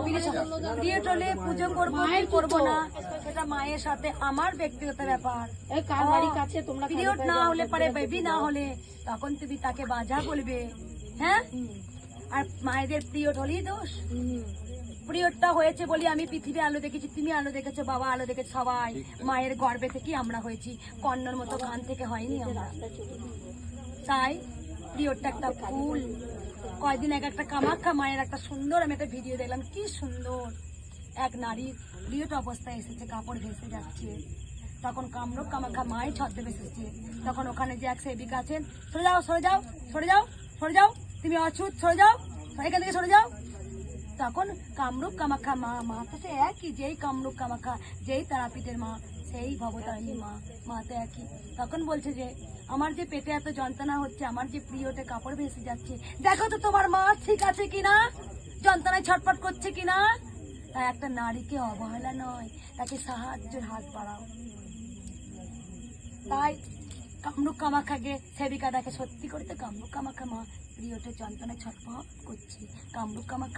Period হলে পুজো করবো কি করবো না সেটা মায়ের সাথে আমার ব্যক্তিগত ব্যাপার। পিরিয়ড না হলে পরে বেবি না হলে তখন তুমি তাকে বাজা বলবে, হ্যাঁ? আর মায়েদের পিরিয়ড হলেই দোষ? পিরিয়ডটা হয়েছে বলি আমি পৃথিবী আলো দেখেছি, তুমি আলো দেখেছো, বাবা আলো দেখেছো, সবাই মায়ের গর্ভে থেকে আমরা হয়েছি, কন্যার মতো কান থেকে হয়নি আমরা। তাই পিরিয়ডটা একটা ফুল। কয়দিন আগে একটা কামাখ্যা মায়ের একটা সুন্দর আমি একটা ভিডিও দেখলাম, কি সুন্দর এক নারীর পিরিয়ড অবস্থায় এসেছে, কাপড় ভেসে যাচ্ছে, তখন কামরূপ কামাখ্যা মাই ছদ্মে ভেসেছে। তখন ওখানে যে এক সেবিকা আছেন, সরে যাও সরে যাও সরে যাও সরে যাও, তুমি অছুত, সরে যাও এখান থেকে সরে যাও। তখন কামরূপ কামাখ্যা মা, মা তো সে একই, যেই কামরূপ কামাখ্যা, যেই তারাপীঠের মা, সেই ভবতারিণী মা, মা তো একই। তখন বলছে যে আমার যে পেটে এত যন্ত্রণা হচ্ছে, আমার যে পিরিয়ডে কাপড় ভেসে যাচ্ছে, দেখো তো তোমার মা ঠিক আছে কিনা, যন্ত্রণায় ছটফট করছে কিনা। তাই একটা নারীকে অবহেলা নয়, তাকে সাহায্যের হাত বাড়াও। তাই কামরূপ কামাখ্যাকে সেবিকা দেখে, সত্যি করে তো কামরূপ কামাখ্যা মা পিরিয়ডের যন্ত্রণায় ছটফট করছে, কামরূপ কামাখ্যা